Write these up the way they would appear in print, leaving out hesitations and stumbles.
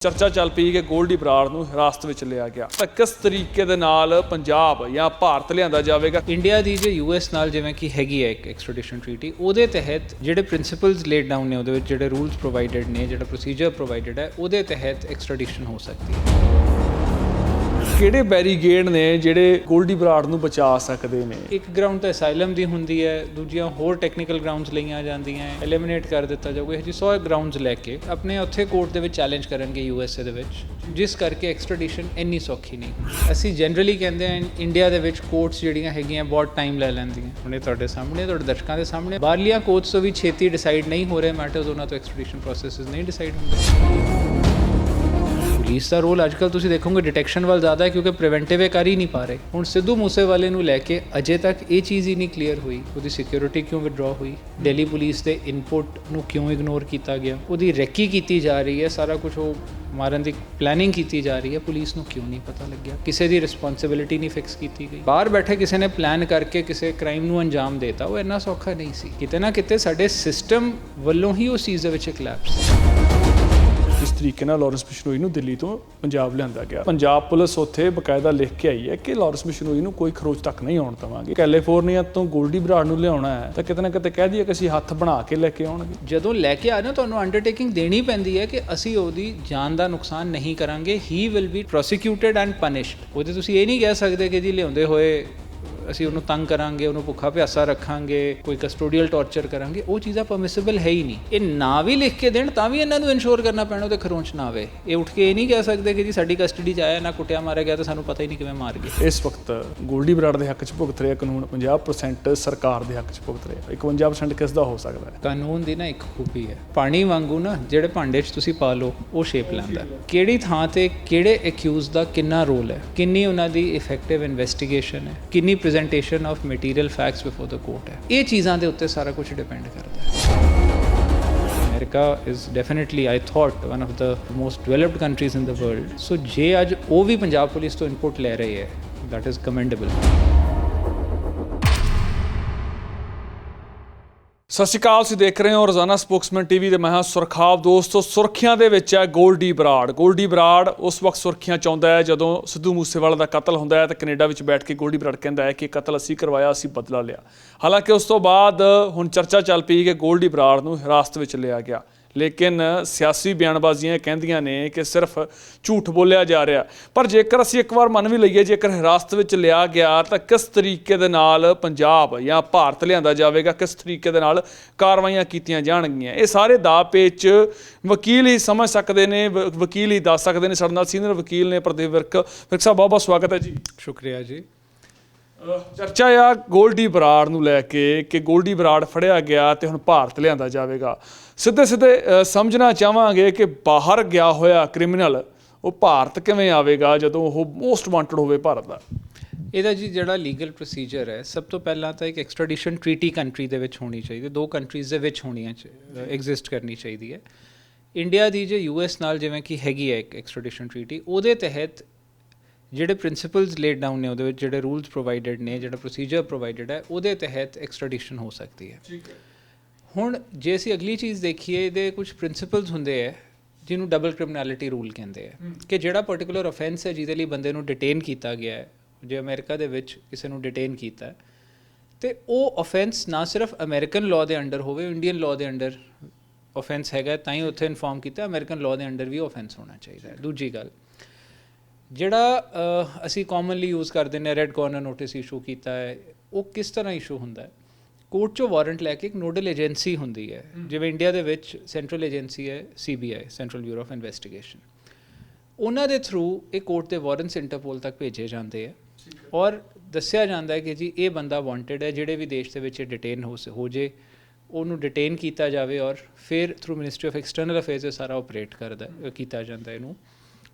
ਚਰਚਾ ਚੱਲ ਪਈ ਕਿ ਗੋਲਡੀ ਬਰਾੜ ਨੂੰ ਹਿਰਾਸਤ ਵਿੱਚ ਲਿਆ ਗਿਆ ਤਾਂ ਕਿਸ ਤਰੀਕੇ ਦੇ ਨਾਲ ਪੰਜਾਬ ਜਾਂ ਭਾਰਤ ਲਿਆਂਦਾ ਜਾਵੇਗਾ। ਇੰਡੀਆ ਦੀ ਜੇ ਯੂਐਸ ਨਾਲ ਜਿਵੇਂ ਕਿ ਹੈਗੀ ਹੈ ਇੱਕ ਐਕਸਟ੍ਰੈਡੀਸ਼ਨ ਟ੍ਰੀਟੀ, ਉਹਦੇ ਤਹਿਤ ਜਿਹੜੇ ਪ੍ਰਿੰਸੀਪਲਸ ਲੇਡ ਡਾਊਨ ਨੇ, ਉਹਦੇ ਵਿੱਚ ਜਿਹੜੇ ਰੂਲਸ ਪ੍ਰੋਵਾਈਡਡ ਨੇ, ਜਿਹੜਾ ਪ੍ਰੋਸੀਜਰ ਪ੍ਰੋਵਾਈਡਡ ਹੈ, ਉਹਦੇ ਤਹਿਤ ਐਕਸਟ੍ਰੈਡੀਸ਼ਨ ਹੋ ਸਕਦੀ ਹੈ। ਕਿਹੜੇ ਬੈਰੀਗੇਡ ਨੇ ਜਿਹੜੇ ਗੋਲਡੀ ਬਰਾੜ ਨੂੰ ਬਚਾ ਸਕਦੇ ਨੇ? ਇੱਕ ਗਰਾਊਂਡ ਤਾਂ ਅਸਾਈਲਮ ਦੀ ਹੁੰਦੀ ਹੈ, ਦੂਜੀਆਂ ਹੋਰ ਟੈਕਨੀਕਲ ਗਰਾਊਂਡਸ ਲਈਆਂ ਜਾਂਦੀਆਂ, ਐਲੀਮੀਨੇਟ ਕਰ ਦਿੱਤਾ ਜਾਊਗਾ। ਇਹ ਜੀ 100 ਗਰਾਊਂਡਸ ਲੈ ਕੇ ਆਪਣੇ ਉੱਥੇ ਕੋਰਟ ਦੇ ਵਿੱਚ ਚੈਲੰਜ ਕਰਨਗੇ ਯੂਐਸਏ ਦੇ ਵਿੱਚ, ਜਿਸ ਕਰਕੇ ਐਕਸਟ੍ਰੈਡੀਸ਼ਨ ਇੰਨੀ ਸੌਖੀ ਨਹੀਂ। ਅਸੀਂ ਜਨਰਲੀ ਕਹਿੰਦੇ ਹਾਂ ਇੰਡੀਆ ਦੇ ਵਿੱਚ ਕੋਰਟਸ ਜਿਹੜੀਆਂ ਹੈਗੀਆਂ ਬਹੁਤ ਟਾਈਮ ਲੈ ਲੈਂਦੀਆਂ। ਹੁਣੇ ਤੁਹਾਡੇ ਸਾਹਮਣੇ, ਤੁਹਾਡੇ ਦਰਸ਼ਕਾਂ ਦੇ ਸਾਹਮਣੇ, ਬਾਹਰਲੀਆਂ ਕੋਰਟਸ ਤੋਂ ਵੀ ਛੇਤੀ ਡਿਸਾਈਡ ਨਹੀਂ ਹੋ ਰਹੇ ਮੈਟਰਸ, ਉਹਨਾਂ ਤੋਂ ਐਕਸਟ੍ਰੈਡੀਸ਼ਨ ਪ੍ਰੋਸੈਸਿਸ ਨਹੀਂ ਡਿਸਾਈਡ ਹੁੰਦੇ। ਪੁਲਿਸ ਦਾ ਰੋਲ ਅੱਜਕੱਲ ਤੁਸੀਂ ਦੇਖੋਗੇ ਡਿਟੈਕਸ਼ਨ ਵੱਲ ਜ਼ਿਆਦਾ ਹੈ, ਕਿਉਂਕਿ ਪ੍ਰੀਵੈਂਟਿਵ ਕਰ ਹੀ ਨਹੀਂ ਪਾ ਰਹੇ। ਹੁਣ ਸਿੱਧੂ ਮੂਸੇਵਾਲੇ ਨੂੰ ਲੈ ਕੇ ਅਜੇ ਤੱਕ ਇਹ ਚੀਜ਼ ਹੀ ਨਹੀਂ ਕਲੀਅਰ ਹੋਈ, ਉਹਦੀ ਸਿਕਿਉਰਿਟੀ ਕਿਉਂ ਵਿਡਰਾ ਹੋਈ, ਦਿੱਲੀ ਪੁਲਿਸ ਦੇ ਇਨਪੁਟ ਨੂੰ ਕਿਉਂ ਇਗਨੋਰ ਕੀਤਾ ਗਿਆ, ਉਹਦੀ ਰੈਕੀ ਕੀਤੀ ਜਾ ਰਹੀ ਹੈ, ਸਾਰਾ ਕੁਝ ਉਹ ਮਾਰਨ ਦੀ ਪਲੈਨਿੰਗ ਕੀਤੀ ਜਾ ਰਹੀ ਹੈ, ਪੁਲਿਸ ਨੂੰ ਕਿਉਂ ਨਹੀਂ ਪਤਾ ਲੱਗਿਆ, ਕਿਸੇ ਦੀ ਰਿਸਪੌਂਸਿਬਿਲਿਟੀ ਨਹੀਂ ਫਿਕਸ ਕੀਤੀ ਗਈ। ਬਾਹਰ ਬੈਠੇ ਕਿਸੇ ਨੇ ਪਲਾਨ ਕਰਕੇ ਕਿਸੇ ਕ੍ਰਾਈਮ ਨੂੰ ਅੰਜਾਮ ਦੇਤਾ, ਉਹ ਇੰਨਾ ਸੌਖਾ ਨਹੀਂ ਸੀ। ਕਿਤੇ ਨਾ ਕਿਤੇ ਸਾਡੇ ਸਿਸਟਮ ਵੱਲੋਂ ਹੀ ਉਸ ਚੀਜ਼ ਦੇ ਵਿੱਚ ਕਲੈਪਸ। ਇਸ ਤਰੀਕੇ ਨਾਲ ਲਾਰੈਂਸ ਬਿਸ਼ਨੋਈ ਨੂੰ ਦਿੱਲੀ ਤੋਂ ਪੰਜਾਬ ਲਿਆਂਦਾ ਗਿਆ। ਪੰਜਾਬ ਪੁਲਿਸ ਉੱਥੇ ਬਕਾਇਦਾ ਲਿਖ ਕੇ ਆਈ ਹੈ ਕਿ ਲਾਰੈਂਸ ਬਿਸ਼ਨੋਈ ਨੂੰ ਕੋਈ ਖਰੋਚ ਤੱਕ ਨਹੀਂ ਆਉਣ ਦੇਵਾਂਗੇ। ਕੈਲੀਫੋਰਨੀਆ ਤੋਂ ਗੋਲਡੀ ਬਰਾੜ ਨੂੰ ਲਿਆਉਣਾ ਹੈ ਤਾਂ ਕਿਤੇ ਨਾ ਕਿਤੇ ਕਹਿ ਦਈਏ ਕਿ ਅਸੀਂ ਹੱਥ ਬਣਾ ਕੇ ਲੈ ਕੇ ਆਉਣਗੇ। ਜਦੋਂ ਲੈ ਕੇ ਆ ਨਾ, ਤੁਹਾਨੂੰ ਅੰਡਰਟੇਕਿੰਗ ਦੇਣੀ ਪੈਂਦੀ ਹੈ ਕਿ ਅਸੀਂ ਉਹਦੀ ਜਾਨ ਦਾ ਨੁਕਸਾਨ ਨਹੀਂ ਕਰਾਂਗੇ। He will be prosecuted and punished. ਉਹਦੇ ਤੁਸੀਂ ਇਹ ਨਹੀਂ ਕਹਿ ਸਕਦੇ ਕਿ ਜੀ ਲਿਆਉਂਦੇ ਹੋਏ ਅਸੀਂ ਉਹਨੂੰ ਤੰਗ ਕਰਾਂਗੇ, ਉਹਨੂੰ ਭੁੱਖਾ ਪਿਆਸਾ ਰੱਖਾਂਗੇ, ਕੋਈ ਕਸਟੋਡੀਅਲ ਟੌਰਚਰ ਕਰਾਂਗੇ। ਉਹ ਚੀਜ਼ਾਂ ਪਰਮਿਸਿਬਲ ਹੈ ਹੀ ਨਹੀਂ। ਇਹ ਨਾ ਵੀ ਲਿਖ ਕੇ ਦੇਣ ਤਾਂ ਵੀ ਇਹਨਾਂ ਨੂੰ ਇਨਸ਼ੋਰ ਕਰਨਾ ਪੈਣਾ ਉਹਦੇ ਖਰੋਂਚ ਨਾ ਆਵੇ। ਇਹ ਉੱਠ ਕੇ ਇਹ ਨਹੀਂ ਕਹਿ ਸਕਦੇ ਕਿ ਜੀ ਸਾਡੀ ਕਸਟਡੀ 'ਚ ਆਇਆ, ਨਾ ਕੁੱਟਿਆ ਮਾਰਿਆ ਗਿਆ, ਤਾਂ ਸਾਨੂੰ ਪਤਾ ਹੀ ਨਹੀਂ ਕਿਵੇਂ ਮਾਰ ਗਏ। ਇਸ ਵਕਤ ਗੋਲਡੀ ਬਰਾੜ ਦੇ ਹੱਕ 'ਚ ਭੁਗਤ ਰਿਹਾ ਕਾਨੂੰਨ 50% ਸਰਕਾਰ ਦੇ ਹੱਕ 'ਚ ਭੁਗਤ ਰਿਹਾ। 51% ਕਿਸ ਦਾ ਹੋ ਸਕਦਾ ਹੈ? ਕਾਨੂੰਨ ਦੀ ਨਾ ਇੱਕ ਖੂਬੀ ਹੈ, ਪਾਣੀ ਵਾਂਗੂ ਨਾ ਜਿਹੜੇ ਭਾਂਡੇ 'ਚ ਤੁਸੀਂ ਪਾ ਲਓ ਉਹ ਸ਼ੇਪ ਲੈਂਦਾ। ਕਿਹੜੀ ਥਾਂ ਤੇ ਕਿਹੜੇ ਅਕਿਊਜ਼ ਦਾ ਕਿੰਨਾ ਰੋਲ ਹੈ, ਕਿੰਨੀ ਉਹਨਾਂ ਦੀ ਇਫੈਕਟਿਵ ਇਨਵੈਸਟੀਗੇਸ਼ਨ ਹੈ, ਕਿੰਨੀ presentation of material facts before the court ਹੈ, ਇਹ ਚੀਜ਼ਾਂ ਦੇ ਉੱਤੇ ਸਾਰਾ ਕੁਝ ਡਿਪੈਂਡ ਕਰਦਾ ਹੈ। America is definitely I thought one of the most developed countries in the world. So ਜੇ ਅੱਜ ਉਹ ਵੀ ਪੰਜਾਬ ਪੁਲਿਸ ਤੋਂ ਇਨਪੁਟ ਲੈ ਰਹੀ ਹੈ, ਦੈਟ ਇਜ਼ ਕਮੈਂਡੇਬਲ। ਸਤਿ ਸ਼੍ਰੀ ਅਕਾਲ, ਤੁਸੀਂ ਦੇਖ ਰਹੇ ਹੋ ਰੋਜ਼ਾਨਾ ਸਪੋਕਸਮੈਨ ਟੀਵੀ ਤੇ ਮੈਂ ਹਾਂ ਸੁਰਖਾਬ। ਦੋਸਤੋ, ਸੁਰਖੀਆਂ ਦੇ ਵਿੱਚ ਹੈ ਗੋਲਡੀ ਬਰਾੜ। ਗੋਲਡੀ ਬਰਾੜ ਉਸ ਵਕਤ ਸੁਰਖੀਆਂ ਚਾਹੁੰਦਾ ਹੈ ਜਦੋਂ ਸਿੱਧੂ ਮੂਸੇਵਾਲਾ ਦਾ ਕਤਲ ਹੁੰਦਾ ਹੈ ਤੇ ਕੈਨੇਡਾ ਵਿੱਚ ਬੈਠ ਕੇ ਗੋਲਡੀ ਬਰਾੜ ਕਹਿੰਦਾ ਹੈ ਕਿ ਕਤਲ ਅਸੀਂ ਕਰਵਾਇਆ, ਅਸੀਂ ਬਦਲਾ ਲਿਆ। ਹਾਲਾਂਕਿ ਉਸ ਤੋਂ ਬਾਅਦ ਹੁਣ ਚਰਚਾ ਚੱਲ ਪਈ ਕਿ ਗੋਲਡੀ ਬਰਾੜ ਨੂੰ ਹਿਰਾਸਤ ਵਿੱਚ ਲਿਆ ਗਿਆ, ਲੇਕਿਨ ਸਿਆਸੀ ਬਿਆਨਬਾਜ਼ੀਆਂ ਕਹਿੰਦੀਆਂ ਨੇ ਕਿ ਸਿਰਫ ਝੂਠ ਬੋਲਿਆ ਜਾ ਰਿਹਾ। ਪਰ ਜੇਕਰ ਅਸੀਂ ਇੱਕ ਵਾਰ ਮੰਨ ਵੀ ਲਈਏ ਜੇਕਰ ਹਿਰਾਸਤ ਵਿੱਚ ਲਿਆ ਗਿਆ ਤਾਂ ਕਿਸ ਤਰੀਕੇ ਦੇ ਨਾਲ ਪੰਜਾਬ ਜਾਂ ਭਾਰਤ ਲਿਆਂਦਾ ਜਾਵੇਗਾ, ਕਿਸ ਤਰੀਕੇ ਦੇ ਨਾਲ ਕਾਰਵਾਈਆਂ ਕੀਤੀਆਂ ਜਾਣਗੀਆਂ, ਇਹ ਸਾਰੇ ਦਾਅ ਪੇਚ ਵਕੀਲ ਹੀ ਸਮਝ ਸਕਦੇ ਨੇ, ਵਕੀਲ ਹੀ ਦੱਸ ਸਕਦੇ ਨੇ। ਸਾਡੇ ਨਾਲ ਸੀਨੀਅਰ ਵਕੀਲ ਨੇ ਪ੍ਰਦੀਪ ਵਿਰਕ। ਵਿਰਕ ਸਾਹਿਬ, ਬਹੁਤ ਬਹੁਤ ਸਵਾਗਤ ਹੈ ਜੀ। ਸ਼ੁਕਰੀਆ ਜੀ। ਚਰਚਾ ਆ ਗੋਲਡੀ ਬਰਾੜ ਨੂੰ ਲੈ ਕੇ ਕਿ ਗੋਲਡੀ ਬਰਾੜ ਫੜਿਆ ਗਿਆ ਤੇ ਹੁਣ ਭਾਰਤ ਲਿਆਂਦਾ ਜਾਵੇਗਾ। ਸਿੱਧੇ ਸਮਝਣਾ ਚਾਹਾਂਗੇ ਕਿ ਬਾਹਰ ਗਿਆ ਹੋਇਆ ਕ੍ਰਿਮੀਨਲ ਉਹ ਭਾਰਤ ਕਿਵੇਂ ਆਵੇਗਾ ਜਦੋਂ ਉਹ ਮੋਸਟ ਵਾਂਟਡ ਹੋਵੇ ਭਾਰਤ ਦਾ? ਇਹਦਾ ਜੀ ਜਿਹੜਾ ਲੀਗਲ ਪ੍ਰੋਸੀਜਰ ਹੈ, ਸਭ ਤੋਂ ਪਹਿਲਾਂ ਤਾਂ ਇੱਕ ਐਕਸਟ੍ਰੈਡੀਸ਼ਨ ਟ੍ਰੀਟੀ ਕੰਟਰੀ ਦੇ ਵਿੱਚ ਹੋਣੀ ਚਾਹੀਦੀ, ਦੋ ਕੰਟਰੀਜ਼ ਦੇ ਵਿੱਚ ਹੋਣੀਆਂ ਐਗਜ਼ਿਸਟ ਕਰਨੀ ਚਾਹੀਦੀ ਹੈ। ਇੰਡੀਆ ਦੀ ਜੇ ਯੂਐਸ ਨਾਲ ਜਿਵੇਂ ਕਿ ਹੈਗੀ ਹੈ ਇੱਕ ਐਕਸਟ੍ਰੈਡੀਸ਼ਨ ਟ੍ਰੀਟੀ, ਉਹਦੇ ਤਹਿਤ ਜਿਹੜੇ ਪ੍ਰਿੰਸੀਪਲਸ ਲੇਡ ਡਾਊਨ ਨੇ, ਉਹਦੇ ਵਿੱਚ ਜਿਹੜੇ ਰੂਲਸ ਪ੍ਰੋਵਾਈਡਡ ਨੇ, ਜਿਹੜਾ ਪ੍ਰੋਸੀਜਰ ਪ੍ਰੋਵਾਈਡਡ ਹੈ, ਉਹਦੇ ਤਹਿਤ ਐਕਸਟ੍ਰੈਡੀਸ਼ਨ ਹੋ ਸਕਦੀ ਹੈ। ਠੀਕ ਹੈ। ਹੁਣ ਜੇ ਅਸੀਂ ਅਗਲੀ ਚੀਜ਼ ਦੇਖੀਏ, ਇਹਦੇ ਕੁਝ ਪ੍ਰਿੰਸੀਪਲਸ ਹੁੰਦੇ ਹੈ ਜਿਹਨੂੰ ਡਬਲ ਕ੍ਰਿਮੀਨੈਲਿਟੀ ਰੂਲ ਕਹਿੰਦੇ ਆ, ਕਿ ਜਿਹੜਾ ਪਰਟੀਕੂਲਰ ਅਫੈਂਸ ਹੈ ਜਿਹਦੇ ਲਈ ਬੰਦੇ ਨੂੰ ਡਿਟੇਨ ਕੀਤਾ ਗਿਆ ਹੈ, ਜੇ ਅਮਰੀਕਾ ਦੇ ਵਿੱਚ ਕਿਸੇ ਨੂੰ ਡਿਟੇਨ ਕੀਤਾ ਤੇ ਉਹ ਅਫੈਂਸ ਨਾ ਸਿਰਫ ਅਮਰੀਕਨ ਲਾਅ ਦੇ ਅੰਡਰ ਹੋਵੇ, ਇੰਡੀਅਨ ਲਾਅ ਦੇ ਅੰਡਰ ਅਫੈਂਸ ਹੈਗਾ ਤਾਂ ਹੀ ਉੱਥੇ ਇਨਫੋਰਮ ਕੀਤਾ, ਅਮਰੀਕਨ ਲਾਅ ਦੇ ਅੰਡਰ ਵੀ ਅਫੈਂਸ ਹੋਣਾ ਚਾਹੀਦਾ ਹੈ। ਦੂਜੀ ਗੱਲ, ਜਿਹੜਾ ਅਸੀਂ ਕਾਮਨਲੀ ਯੂਜ਼ ਕਰਦੇ ਨੇ ਰੈੱਡ ਕਾਰਨਰ ਨੋਟਿਸ ਇਸ਼ੂ ਕੀਤਾ ਹੈ, ਉਹ ਕਿਸ ਤਰ੍ਹਾਂ ਇਸ਼ੂ ਹੁੰਦਾ ਹੈ? ਕੋਰਟ 'ਚੋਂ ਵਾਰੰਟ ਲੈ ਕੇ ਇੱਕ ਨੋਡਲ ਏਜੰਸੀ ਹੁੰਦੀ ਹੈ, ਜਿਵੇਂ ਇੰਡੀਆ ਦੇ ਵਿੱਚ ਸੈਂਟਰਲ ਏਜੰਸੀ ਹੈ CBI, central bureau of investigation. ਉਹਨਾਂ ਦੇ ਥਰੂ ਇਹ ਕੋਰਟ ਦੇ ਵਾਰੰਟਸ ਇੰਟਰਪੋਲ ਤੱਕ ਭੇਜੇ ਜਾਂਦੇ ਹੈ ਔਰ ਦੱਸਿਆ ਜਾਂਦਾ ਹੈ ਕਿ ਜੀ ਇਹ ਬੰਦਾ ਵਾਂਟਡ ਹੈ, ਜਿਹੜੇ ਵੀ ਦੇਸ਼ ਦੇ ਵਿੱਚ ਇਹ ਡਿਟੇਨ ਹੋ ਜੇ ਉਹਨੂੰ ਡਿਟੇਨ ਕੀਤਾ ਜਾਵੇ ਔਰ ਫਿਰ through ministry of external affairs ਇਹ ਸਾਰਾ ਆਪਰੇਟ ਕੀਤਾ ਜਾਂਦਾ। ਇਹਨੂੰ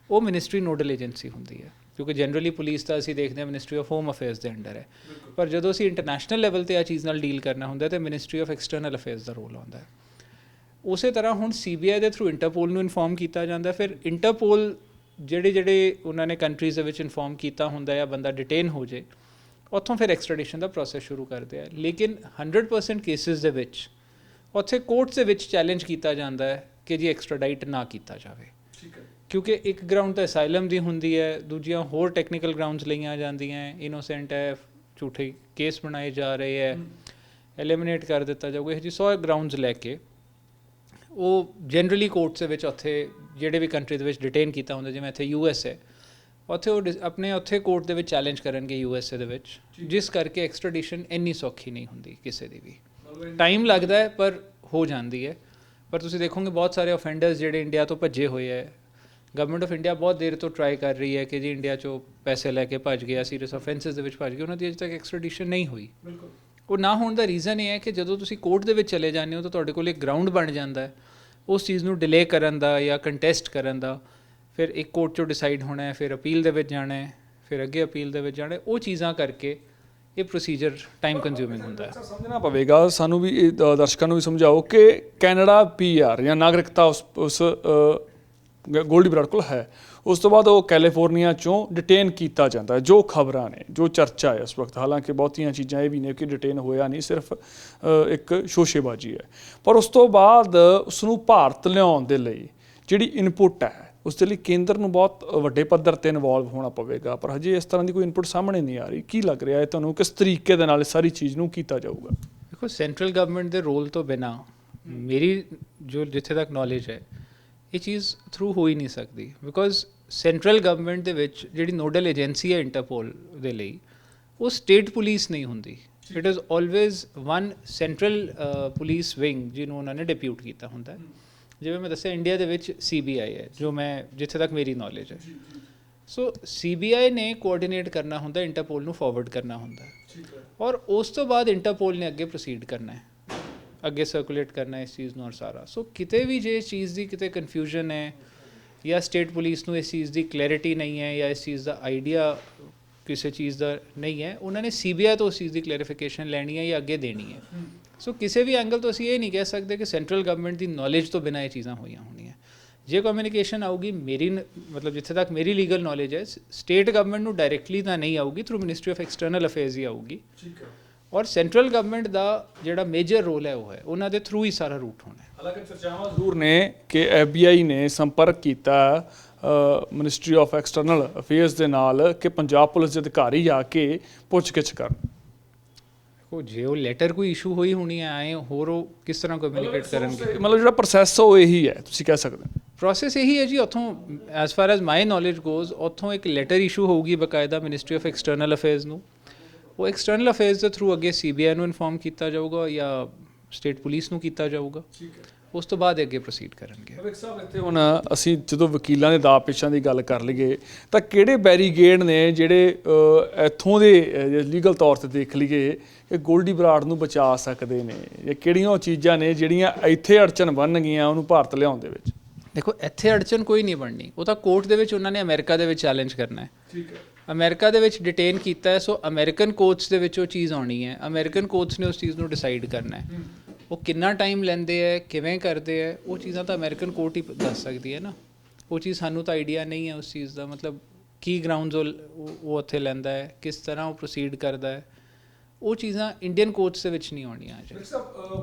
ਉਹ ਮਿਨਿਸਟਰੀ ਨੋਡਲ ਏਜੰਸੀ ਹੁੰਦੀ ਹੈ, ਕਿਉਂਕਿ ਜਨਰਲੀ ਪੁਲਿਸ ਤਾਂ ਅਸੀਂ ਦੇਖਦੇ ਹਾਂ ਮਿਨਿਸਟਰੀ ਆਫ ਹੋਮ ਅਫੇਅਰਸ ਦੇ ਅੰਡਰ ਹੈ, ਪਰ ਜਦੋਂ ਅਸੀਂ ਇੰਟਰਨੈਸ਼ਨਲ ਲੈਵਲ 'ਤੇ ਆ ਚੀਜ਼ ਨਾਲ ਡੀਲ ਕਰਨਾ ਹੁੰਦਾ ਤਾਂ ਮਿਨਿਸਟਰੀ ਆਫ ਐਕਸਟਰਨਲ ਅਫੇਅਰਸ ਦਾ ਰੋਲ ਆਉਂਦਾ ਹੈ। ਉਸੇ ਤਰ੍ਹਾਂ ਹੁਣ CBI ਦੇ ਥਰੂ ਇੰਟਰਪੋਲ ਨੂੰ ਇਨਫੋਰਮ ਕੀਤਾ ਜਾਂਦਾ, ਫਿਰ ਇੰਟਰਪੋਲ ਜਿਹੜੇ ਉਹਨਾਂ ਨੇ ਕੰਟਰੀਜ਼ ਦੇ ਵਿੱਚ ਇਨਫੋਰਮ ਕੀਤਾ ਹੁੰਦਾ ਜਾਂ ਬੰਦਾ ਡਿਟੇਨ ਹੋ ਜੇ, ਉੱਥੋਂ ਫਿਰ ਐਕਸਟ੍ਰੈਡੀਸ਼ਨ ਦਾ ਪ੍ਰੋਸੈਸ ਸ਼ੁਰੂ ਕਰਦੇ ਆ। ਲੇਕਿਨ 100% ਕੇਸਿਸ ਦੇ ਵਿੱਚ ਉੱਥੇ ਕੋਰਟਸ ਦੇ ਵਿੱਚ ਚੈਲੰਜ ਕੀਤਾ ਜਾਂਦਾ ਹੈ ਕਿ ਜੀ ਐਕਸਟ੍ਰਾਡਾਈਟ ਨਾ ਕੀਤਾ ਜਾਵੇ। ਠੀਕ ਹੈ। ਕਿਉਂਕਿ ਇੱਕ ਗਰਾਊਂਡ ਤਾਂ ਅਸਾਈਲਮ ਦੀ ਹੁੰਦੀ ਹੈ, ਦੂਜੀਆਂ ਹੋਰ ਟੈਕਨੀਕਲ ਗਰਾਊਂਡਸ ਲਈਆਂ ਜਾਂਦੀਆਂ, ਇਨੋਸੈਂਟ ਹੈ, ਝੂਠੇ ਕੇਸ ਬਣਾਏ ਜਾ ਰਹੇ ਹੈ, ਐਲੀਮੀਨੇਟ ਕਰ ਦਿੱਤਾ ਜਾਊਗਾ, ਇਹ ਜੀ 100 ਗਰਾਊਂਡਸ ਲੈ ਕੇ ਉਹ ਜਨਰਲੀ ਕੋਰਟਸ ਦੇ ਵਿੱਚ ਉੱਥੇ ਜਿਹੜੇ ਵੀ ਕੰਟਰੀ ਦੇ ਵਿੱਚ ਡਿਟੇਨ ਕੀਤਾ ਹੁੰਦਾ, ਜਿਵੇਂ ਇੱਥੇ US ਹੈ, ਉੱਥੇ ਉਹ ਆਪਣੇ ਉੱਥੇ ਕੋਰਟ ਦੇ ਵਿੱਚ ਚੈਲੰਜ ਕਰਨਗੇ USA ਦੇ ਵਿੱਚ, ਜਿਸ ਕਰਕੇ ਐਕਸਟ੍ਰੈਡੀਸ਼ਨ ਇੰਨੀ ਸੌਖੀ ਨਹੀਂ ਹੁੰਦੀ ਕਿਸੇ ਦੀ ਵੀ। ਟਾਈਮ ਲੱਗਦਾ ਹੈ ਪਰ ਹੋ ਜਾਂਦੀ ਹੈ। ਪਰ ਤੁਸੀਂ ਦੇਖੋਗੇ ਬਹੁਤ ਸਾਰੇ ਅਫੈਂਡਰਸ ਜਿਹੜੇ ਇੰਡੀਆ ਤੋਂ ਭੱਜੇ ਹੋਏ ਹੈ, ਗਵਰਨਮੈਂਟ ਆਫ ਇੰਡੀਆ ਬਹੁਤ ਦੇਰ ਤੋਂ ਟਰਾਈ ਕਰ ਰਹੀ ਹੈ ਕਿ ਜੀ ਇੰਡੀਆ 'ਚੋਂ ਪੈਸੇ ਲੈ ਕੇ ਭੱਜ ਗਿਆ, ਸੀਰੀਅਸ ਅਫੈਂਸਿਸ ਦੇ ਵਿੱਚ ਭੱਜ ਗਏ, ਉਹਨਾਂ ਦੀ ਅਜੇ ਤੱਕ ਐਕਸਟ੍ਰੈਡੀਸ਼ਨ ਨਹੀਂ ਹੋਈ। ਉਹ ਨਾ ਹੋਣ ਦਾ ਰੀਜ਼ਨ ਇਹ ਹੈ ਕਿ ਜਦੋਂ ਤੁਸੀਂ ਕੋਰਟ ਦੇ ਵਿੱਚ ਚਲੇ ਜਾਂਦੇ ਹੋ ਤਾਂ ਤੁਹਾਡੇ ਕੋਲ ਇੱਕ ਗਰਾਊਂਡ ਬਣ ਜਾਂਦਾ ਹੈ ਉਸ ਚੀਜ਼ ਨੂੰ ਡਿਲੇ ਕਰਨ ਦਾ ਜਾਂ ਕੰਟੈਸਟ ਕਰਨ ਦਾ। ਫਿਰ ਇੱਕ ਕੋਰਟ 'ਚੋਂ ਡਿਸਾਈਡ ਹੋਣਾ ਹੈ, ਫਿਰ ਅਪੀਲ ਦੇ ਵਿੱਚ ਜਾਣਾ ਹੈ, ਫਿਰ ਅੱਗੇ ਅਪੀਲ ਦੇ ਵਿੱਚ ਜਾਣਾ ਹੈ। ਉਹ ਚੀਜ਼ਾਂ ਕਰਕੇ ਇਹ ਪ੍ਰੋਸੀਜਰ ਟਾਈਮ ਕੰਜ਼ਿਊਮਿੰਗ ਹੁੰਦਾ ਹੈ। ਸਮਝਣਾ ਪਵੇਗਾ ਸਾਨੂੰ ਵੀ, ਇਹ ਦਰਸ਼ਕਾਂ ਨੂੰ ਵੀ ਸਮਝਾਓ ਕਿ ਕੈਨੇਡਾ PR ਜਾਂ ਨਾਗਰਿਕਤਾ ਉਸ ਗੋਲਡੀ ਬਰਾੜ ਕੋਲ ਹੈ, ਉਸ ਤੋਂ ਬਾਅਦ ਉਹ ਕੈਲੀਫੋਰਨੀਆ 'ਚੋਂ ਡਿਟੇਨ ਕੀਤਾ ਜਾਂਦਾ ਹੈ। ਜੋ ਖਬਰਾਂ ਨੇ, ਜੋ ਚਰਚਾ ਹੈ ਇਸ ਵਕਤ, ਹਾਲਾਂਕਿ ਬਹੁਤੀਆਂ ਚੀਜ਼ਾਂ ਇਹ ਵੀ ਨੇ ਕਿ ਡਿਟੇਨ ਹੋਇਆ ਨਹੀਂ, ਸਿਰਫ ਇੱਕ ਸ਼ੋਸ਼ੇਬਾਜ਼ੀ ਹੈ। ਪਰ ਉਸ ਤੋਂ ਬਾਅਦ ਉਸਨੂੰ ਭਾਰਤ ਲਿਆਉਣ ਦੇ ਲਈ ਜਿਹੜੀ ਇਨਪੁਟ ਹੈ ਉਸ ਦੇ ਲਈ ਕੇਂਦਰ ਨੂੰ ਬਹੁਤ ਵੱਡੇ ਪੱਧਰ 'ਤੇ ਇਨਵੋਲਵ ਹੋਣਾ ਪਵੇਗਾ। ਪਰ ਹਜੇ ਇਸ ਤਰ੍ਹਾਂ ਦੀ ਕੋਈ ਇਨਪੁਟ ਸਾਹਮਣੇ ਨਹੀਂ ਆ ਰਹੀ। ਕੀ ਲੱਗ ਰਿਹਾ ਹੈ ਤੁਹਾਨੂੰ, ਕਿਸ ਤਰੀਕੇ ਦੇ ਨਾਲ ਇਸ ਸਾਰੀ ਚੀਜ਼ ਨੂੰ ਕੀਤਾ ਜਾਊਗਾ? ਦੇਖੋ, ਸੈਂਟਰਲ ਗਵਰਨਮੈਂਟ ਦੇ ਰੋਲ ਤੋਂ ਬਿਨਾਂ ਮੇਰੀ ਜੋ ਜਿੱਥੇ ਤੱਕ ਨੌਲੇਜ ਹੈ ਇਹ ਚੀਜ਼ ਥਰੂ ਹੋ ਹੀ ਨਹੀਂ ਸਕਦੀ। ਬਿਕੋਜ਼ ਸੈਂਟਰਲ ਗਵਰਨਮੈਂਟ ਦੇ ਵਿੱਚ ਜਿਹੜੀ ਨੋਡਲ ਏਜੰਸੀ ਹੈ ਇੰਟਰਪੋਲ ਦੇ ਲਈ, ਉਹ ਸਟੇਟ ਪੁਲਿਸ ਨਹੀਂ ਹੁੰਦੀ। It is always one central police wing ਜਿਹਨੂੰ ਉਹਨਾਂ ਨੇ ਡਿਪਿਊਟ ਕੀਤਾ ਹੁੰਦਾ ਹੈ। ਜਿਵੇਂ ਮੈਂ ਦੱਸਿਆ, ਇੰਡੀਆ ਦੇ ਵਿੱਚ CBI ਹੈ, ਜੋ ਮੈਂ ਜਿੱਥੇ ਤੱਕ ਮੇਰੀ ਨੌਲੇਜ ਹੈ। ਸੋ CBI ਨੇ ਕੋਆਰਡੀਨੇਟ ਕਰਨਾ ਹੁੰਦਾ, ਇੰਟਰਪੋਲ ਨੂੰ ਫਾਰਵਰਡ ਕਰਨਾ ਹੁੰਦਾ, ਔਰ ਉਸ ਤੋਂ ਬਾਅਦ ਇੰਟਰਪੋਲ ਨੇ ਅੱਗੇ ਪ੍ਰੋਸੀਡ ਕਰਨਾ ਹੈ, ਅੱਗੇ ਸਰਕੂਲੇਟ ਕਰਨਾ ਇਸ ਚੀਜ਼ ਨੂੰ ਔਰ ਸਾਰਾ। ਸੋ ਕਿਤੇ ਵੀ ਜੇ ਇਸ ਚੀਜ਼ ਦੀ ਕਿਤੇ ਕਨਫਿਊਜ਼ਨ ਹੈ ਜਾਂ ਸਟੇਟ ਪੁਲਿਸ ਨੂੰ ਇਸ ਚੀਜ਼ ਦੀ ਕਲੈਰਿਟੀ ਨਹੀਂ ਹੈ ਜਾਂ ਇਸ ਚੀਜ਼ ਦਾ ਆਈਡੀਆ ਕਿਸੇ ਚੀਜ਼ ਦਾ ਨਹੀਂ ਹੈ, ਉਹਨਾਂ ਨੇ CBI ਤੋਂ ਉਸ ਚੀਜ਼ ਦੀ ਕਲੈਰੀਫਿਕੇਸ਼ਨ ਲੈਣੀ ਹੈ ਜਾਂ ਅੱਗੇ ਦੇਣੀ ਹੈ। ਸੋ ਕਿਸੇ ਵੀ ਐਂਗਲ ਤੋਂ ਅਸੀਂ ਇਹ ਨਹੀਂ ਕਹਿ ਸਕਦੇ ਕਿ ਸੈਂਟਰਲ ਗਵਰਨਮੈਂਟ ਦੀ ਨੌਲੇਜ ਤੋਂ ਬਿਨਾਂ ਇਹ ਚੀਜ਼ਾਂ ਹੋਈਆਂ ਹੋਣੀਆਂ। ਜੇ ਕਮਿਊਨੀਕੇਸ਼ਨ ਆਊਗੀ, ਮੇਰੀ ਮਤਲਬ ਜਿੱਥੇ ਤੱਕ ਮੇਰੀ ਲੀਗਲ ਨੌਲੇਜ ਹੈ, ਸਟੇਟ ਗਵਰਨਮੈਂਟ ਨੂੰ ਡਾਇਰੈਕਟਲੀ ਤਾਂ ਨਹੀਂ ਆਊਗੀ, through ministry of external affairs ਹੀ ਆਊਗੀ। ਔਰ ਸੈਂਟਰਲ ਗਵਰਨਮੈਂਟ ਦਾ ਜਿਹੜਾ ਮੇਜਰ ਰੋਲ ਹੈ ਉਹ ਹੈ ਉਹਨਾਂ ਦੇ ਥਰੂ ਹੀ ਸਾਰਾ ਰੂਟ ਹੋਣਾ ਹੈ। ਹਾਲਾਂਕਿ ਚਰਚਾਵਾਂ ਜ਼ਰੂਰ ਨੇ ਕਿ FBI ਨੇ ਸੰਪਰਕ ਕੀਤਾ ਮਿਨਿਸਟਰੀ ਆਫ ਐਕਸਟਰਨਲ ਅਫੇਅਰਸ ਦੇ ਨਾਲ ਕਿ ਪੰਜਾਬ ਪੁਲਿਸ ਦੇ ਅਧਿਕਾਰੀ ਆ ਕੇ ਪੁੱਛਗਿੱਛ ਕਰਨ। ਦੇਖੋ, ਜੇ ਉਹ ਲੈਟਰ ਕੋਈ ਇਸ਼ੂ ਹੋਈ ਹੋਣੀ ਹੈ ਆਏ, ਹੋਰ ਉਹ ਕਿਸ ਤਰ੍ਹਾਂ ਕਮਿਊਨੀਕੇਟ ਕਰਨਗੇ? ਮਤਲਬ ਜਿਹੜਾ ਪ੍ਰੋਸੈਸ ਉਹ ਇਹੀ ਹੈ, ਤੁਸੀਂ ਕਹਿ ਸਕਦੇ ਹੋ। ਪ੍ਰੋਸੈਸ ਇਹੀ ਹੈ ਜੀ। ਉੱਥੋਂ as for as my knowledge goes, ਉੱਥੋਂ ਇੱਕ ਲੈਟਰ ਇਸ਼ੂ ਹੋਊਗੀ ਬਕਾਇਦਾ ਮਿਨਿਸਟਰੀ ਆਫ ਐਕਸਟਰਨਲ ਅਫੇਅਰਸ ਨੂੰ। ਉਹ ਐਕਸਟਰਨਲ ਅਫੇਅਰਸ ਦੇ ਥਰੂ ਅੱਗੇ CBI ਨੂੰ ਇਨਫੋਰਮ ਕੀਤਾ ਜਾਊਗਾ ਜਾਂ ਸਟੇਟ ਪੁਲਿਸ ਨੂੰ ਕੀਤਾ ਜਾਊਗਾ। ਉਸ ਤੋਂ ਬਾਅਦ ਅੱਗੇ ਪ੍ਰੋਸੀਡ ਕਰਨਗੇ। ਅਵਿਕ ਸਾਹਿਬ, ਇੱਥੇ ਹੁਣ ਅਸੀਂ ਜਦੋਂ ਵਕੀਲਾਂ ਦੇ ਦਾਅ ਪੇਸ਼ਾਂ ਦੀ ਗੱਲ ਕਰ ਲਈਏ ਤਾਂ ਕਿਹੜੇ ਬੈਰੀਗੇਡ ਨੇ ਜਿਹੜੇ ਇੱਥੋਂ ਦੇ ਲੀਗਲ ਤੌਰ 'ਤੇ ਦੇਖ ਲਈਏ ਕਿ ਗੋਲਡੀ ਬਰਾੜ ਨੂੰ ਬਚਾ ਸਕਦੇ ਨੇ, ਜਾਂ ਕਿਹੜੀਆਂ ਉਹ ਚੀਜ਼ਾਂ ਨੇ ਜਿਹੜੀਆਂ ਇੱਥੇ ਅੜਚਨ ਬਣ ਗਈਆਂ ਉਹਨੂੰ ਭਾਰਤ ਲਿਆਉਣ ਦੇ ਵਿੱਚ? ਦੇਖੋ, ਇੱਥੇ ਅੜਚਨ ਕੋਈ ਨਹੀਂ ਬਣਨੀ, ਉਹ ਤਾਂ ਕੋਰਟ ਦੇ ਵਿੱਚ ਉਹਨਾਂ ਨੇ ਅਮਰੀਕਾ ਦੇ ਵਿੱਚ ਚੈਲੰਜ ਕਰਨਾ ਹੈ। ਠੀਕ ਹੈ। ਅਮਰੀਕਾ ਦੇ ਵਿੱਚ ਡਿਟੇਨ ਕੀਤਾ ਹੈ, ਸੋ ਅਮਰੀਕਨ ਕੋਰਟਸ ਦੇ ਵਿੱਚ ਉਹ ਚੀਜ਼ ਆਉਣੀ ਹੈ। ਅਮਰੀਕਨ ਕੋਰਟਸ ਨੇ ਉਸ ਚੀਜ਼ ਨੂੰ ਡਿਸਾਈਡ ਕਰਨਾ ਹੈ। ਉਹ ਕਿੰਨਾ ਟਾਈਮ ਲੈਂਦੇ ਹੈ, ਕਿਵੇਂ ਕਰਦੇ ਹੈ, ਉਹ ਚੀਜ਼ਾਂ ਤਾਂ ਅਮਰੀਕਨ ਕੋਰਟ ਹੀ ਦੱਸ ਸਕਦੀ ਹੈ ਨਾ। ਉਹ ਚੀਜ਼ ਸਾਨੂੰ ਤਾਂ ਆਈਡੀਆ ਨਹੀਂ ਹੈ ਉਸ ਚੀਜ਼ ਦਾ, ਮਤਲਬ ਕੀ ਗਰਾਊਂਡਸ ਉਹ ਉੱਥੇ ਲੈਂਦਾ ਹੈ, ਕਿਸ ਤਰ੍ਹਾਂ ਉਹ ਪ੍ਰੋਸੀਡ ਕਰਦਾ ਹੈ। ਉਹ ਚੀਜ਼ਾਂ ਇੰਡੀਅਨ ਕੋਰਟਸ ਦੇ ਵਿੱਚ ਨਹੀਂ ਆਉਣੀਆਂ।